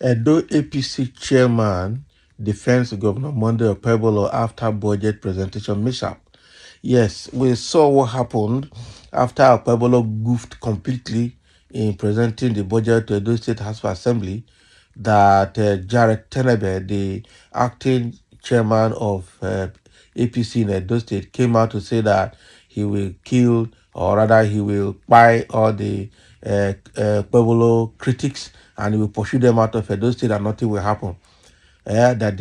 Edo APC chairman defends Governor Monday Okoebholo after budget presentation mishap. Yes, we saw what happened after Okoebholo goofed completely in presenting the budget to Edo State House of Assembly, that Jared Tenebe, the acting chairman of APC in Edo State, came out to say that he will kill, or rather he will buy all the Pueblo critics, and he will pursue them out of Edo State and nothing will happen. That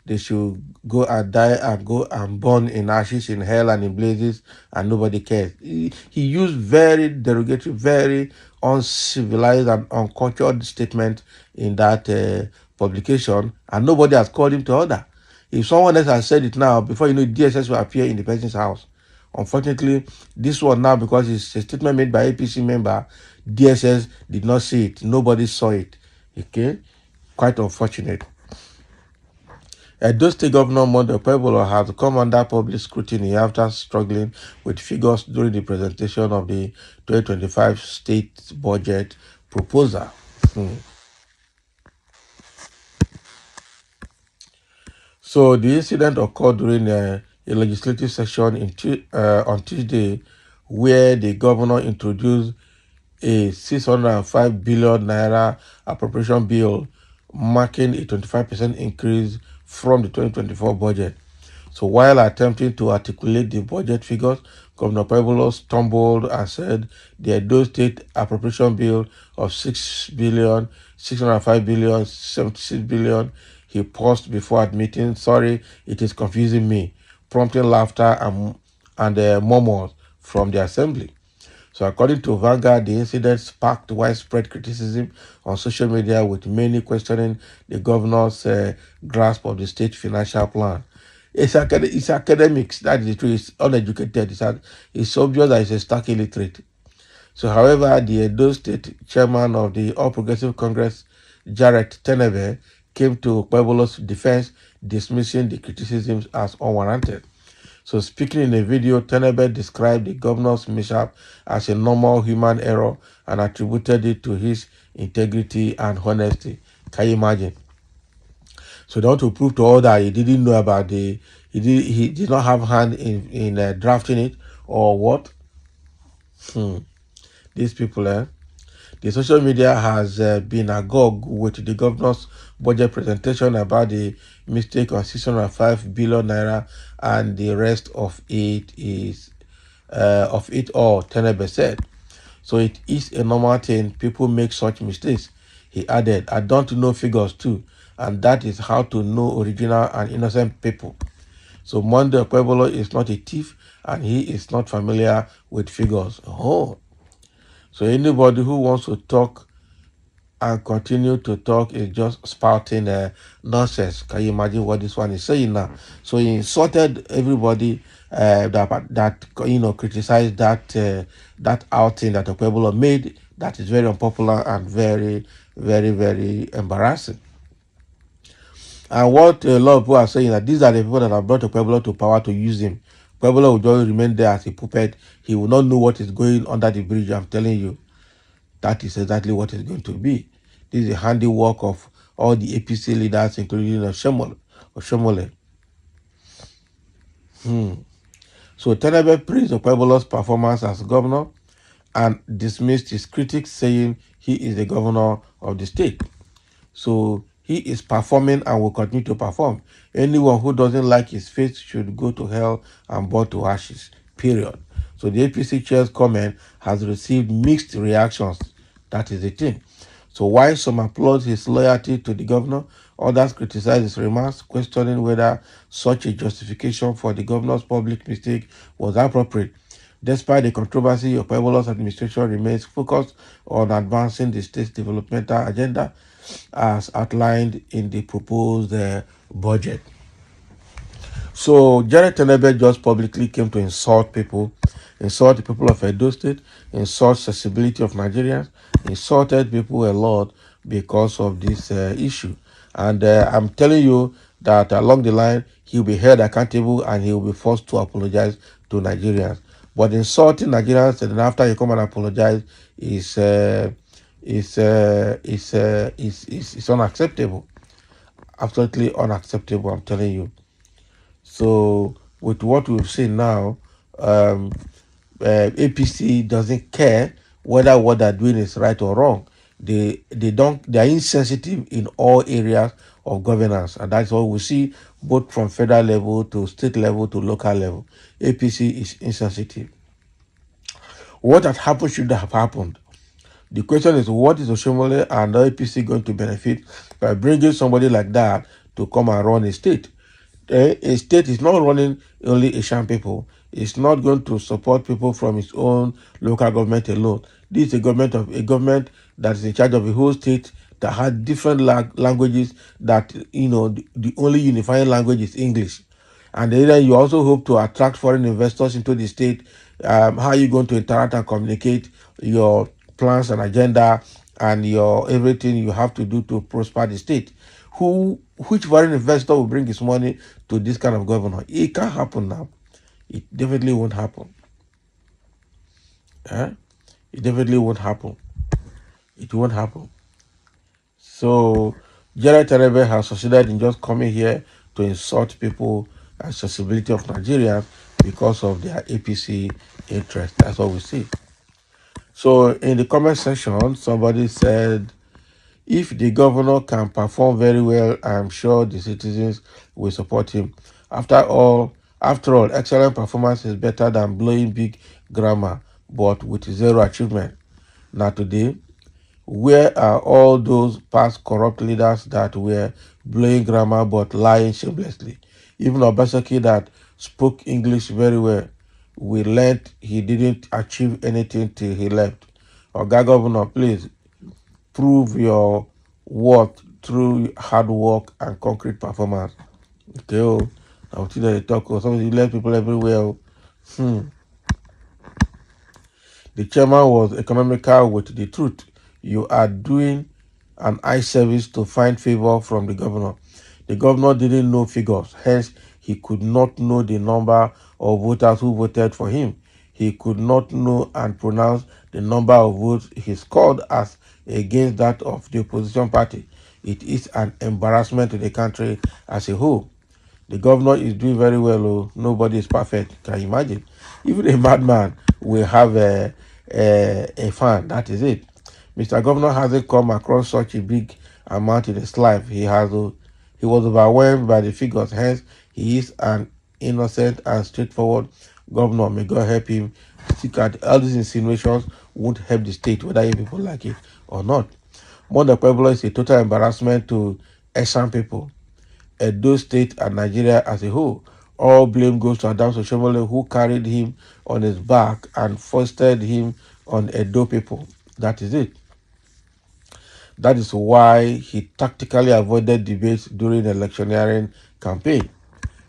they should go and die and go and burn in ashes in hell and in blazes, and nobody cares. He used very derogatory, very uncivilized and uncultured statement in that publication, and nobody has called him to order. If someone else has said it now, before you know, DSS will appear in the person's house. Unfortunately, this one now, because it's a statement made by APC member, DSS did not see it. Nobody saw it. Okay, quite unfortunate. Edo State Governor Monday Okoebholo has come under public scrutiny after struggling with figures during the presentation of the 2025 state budget proposal. So the incident occurred during a legislative session on Tuesday, where the governor introduced a 605 billion naira appropriation bill, marking a 25% increase from the 2024 budget. So while attempting to articulate the budget figures, Governor Okoebholo stumbled and said the Edo State appropriation bill of 6 billion, 605 billion, 76 billion. He paused before admitting, "Sorry, it is confusing me," prompting laughter and murmurs from the assembly. So according to Vanguard, the incident sparked widespread criticism on social media, with many questioning the governor's grasp of the state financial plan. It's academics, that is the truth. It's uneducated. It's obvious that he's a stark illiterate. So, however, the Edo State chairman of the All Progressive Congress, Jared Tenebe, came to Okoebholo's defense, dismissing the criticisms as unwarranted. So, speaking in a video, Tenebe described the governor's mishap as a normal human error and attributed it to his integrity and honesty. Can you imagine? So they want to prove to all that he didn't know about he did not have hand in drafting it, or what? These people, The social media has been agog with the governor's budget presentation about the mistake on 605 billion naira, and the rest of it is of it all, Tenebe said. So it is a normal thing. People make such mistakes. He added, "I don't know figures too, and that is how to know original and innocent people." So Monday Okoebholo is not a thief, and he is not familiar with figures. Oh. So anybody who wants to talk and continue to talk is just spouting nonsense. Can you imagine what this one is saying now? So he insulted everybody that criticized that outing that Okoebholo made. That is very unpopular and very, very, very embarrassing. And what a lot of people are saying, that these are the people that have brought Okoebholo to power to use him. Okoebholo will just remain there as a puppet. He will not know what is going under the bridge. I'm telling you. That is exactly what it's going to be. This is the handiwork of all the APC leaders, including Oshomole. So Tenebe praised Okoebholo's performance as governor and dismissed his critics, saying he is the governor of the state. So he is performing and will continue to perform. Anyone who doesn't like his face should go to hell and burn to ashes, period. So the APC chair's comment has received mixed reactions. That is the thing. So while some applaud his loyalty to the governor, others criticize his remarks, questioning whether such a justification for the governor's public mistake was appropriate. Despite the controversy, Okoebholo's administration remains focused on advancing the state's developmental agenda as outlined in the proposed budget. So Jared Tenebe just publicly came to insult people, insult the people of Edo State, insult accessibility of Nigerians, insulted people a lot because of this issue. And I'm telling you that along the line, he'll be held accountable and he will be forced to apologize to Nigerians. But insulting Nigerians and then after you come and apologize is is unacceptable. Absolutely unacceptable, I'm telling you. So with what we've seen now, um, APC doesn't care whether what they're doing is right or wrong. They are insensitive in all areas of governance, and that's what we see both from federal level to state level to local level. APC is insensitive. What had happened should have happened. The question is, what is Oshomole and the APC going to benefit by bringing somebody like that to come and run a state? A state is not running only Asian people. It's not going to support people from its own local government alone. This is a government that is in charge of a whole state that has different languages. That the only unifying language is English. And then you also hope to attract foreign investors into the state. How are you going to interact and communicate your plans and agenda and your everything you have to do to prosper the state? Which foreign investor will bring his money to this kind of governor? It can't happen now. It definitely won't happen. Eh? It definitely won't happen. It won't happen. So General Terebe has succeeded in just coming here to insult people accessibility of Nigerians because of their APC interest. That's what we see. So in the comment section, somebody said, if the governor can perform very well, I'm sure the citizens will support him. After all, excellent performance is better than blowing big grammar, but with zero achievement. Now today, where are all those past corrupt leaders that were blowing grammar but lying shamelessly? Even Obaseki that spoke English very well, we learned he didn't achieve anything till he left. Oga Governor, please prove your worth through hard work and concrete performance. Okay, now today they talk. Somebody left people everywhere. The chairman was economical with the truth. You are doing an eye service to find favor from the governor. The governor didn't know figures, hence he could not know the number of voters who voted for him. He could not know and pronounce the number of votes he scored as against that of the opposition party. It is an embarrassment to the country as a whole. The governor is doing very well. Oh. Nobody is perfect. Can you imagine? Even a madman will have a fan. That is it. Mr. Governor hasn't come across such a big amount in his life. He was overwhelmed by the figures. Hence, he is an innocent and straightforward governor. May God help him. Seek out all these insinuations won't help the state, whether you people like it or not. More than Pueblo is a total embarrassment to Asian people, Edo State, and Nigeria as a whole. All blame goes to Adams Oshomole, who carried him on his back and foisted him on Edo people. That is it. That is why he tactically avoided debates during the electioneering campaign,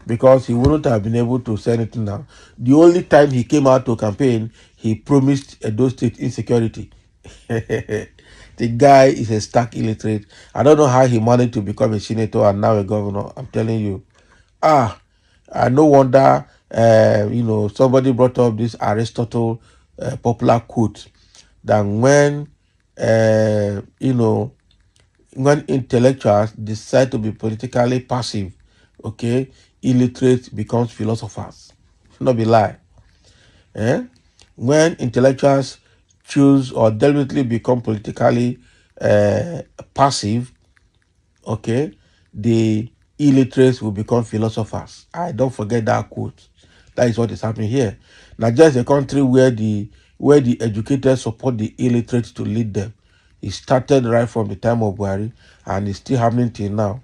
because he wouldn't have been able to say anything now. The only time he came out to campaign, he promised Edo State insecurity. The guy is a stark illiterate. I don't know how he managed to become a senator and now a governor. I'm telling you. No wonder, somebody brought up this Aristotle popular quote that when intellectuals decide to be politically passive, okay, illiterate becomes philosophers. Should not be lie. When intellectuals choose or deliberately become politically passive, okay, the illiterates will become philosophers. I don't forget that quote. That is what is happening here. Nigeria is a country where the educated support the illiterate to lead them. It started right from the time of Buhari and it's still happening till now.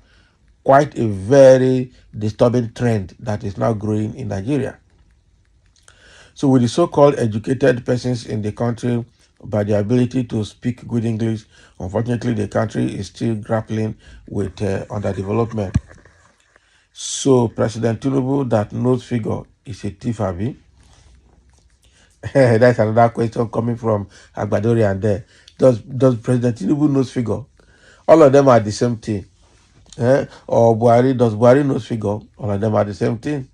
Quite a very disturbing trend that is now growing in Nigeria. So with the so-called educated persons in the country, by the ability to speak good English, unfortunately the country is still grappling with underdevelopment. So President Tinubu that knows figure is a thief, Abi? That's another question coming from Agbadori and there. Does President Tinubu knows figure? All of them are the same thing. Or does Buhari knows figure? All of them are the same thing.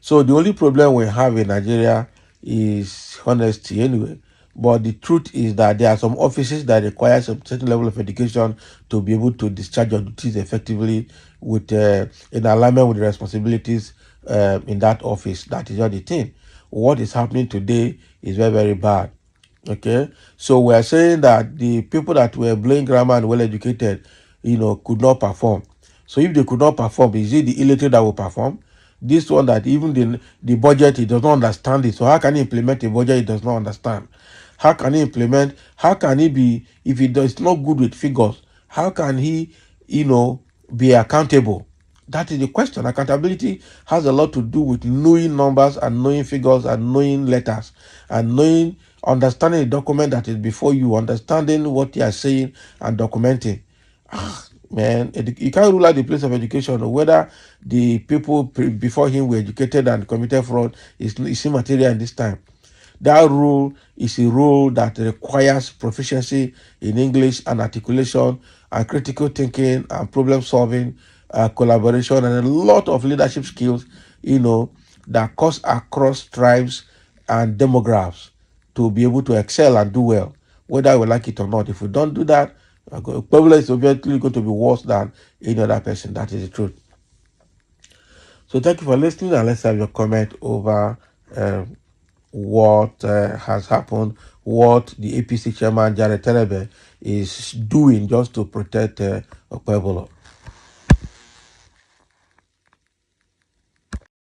So the only problem we have in Nigeria is honesty anyway. But the truth is that there are some offices that require some certain level of education to be able to discharge your duties effectively with in alignment with the responsibilities in that office. That is not the thing. What is happening today is very, very bad. Okay, so we are saying that the people that were blowing grammar and well educated, could not perform. So if they could not perform, is it the illiterate that will perform? This one that even the budget, he does not understand it. So how can he implement a budget he does not understand? How can he implement? How can he be, if he does not good with figures? How can he, be accountable? That is the question. Accountability has a lot to do with knowing numbers and knowing figures and knowing letters and understanding the document that is before you, understanding what you are saying and documenting. Man, you can't rule out the place of education, or whether the people before him were educated and committed fraud is immaterial in this time. That rule is a rule that requires proficiency in English and articulation and critical thinking and problem solving, collaboration, and a lot of leadership skills, that cuts across tribes and demographics to be able to excel and do well, whether we like it or not. If we don't do that, Okoebholo is obviously going to be worse than any other person. That is the truth. So thank you for listening, and let's have your comment over what has happened, what the APC chairman Jared Terebe is doing just to protect Okoebholo.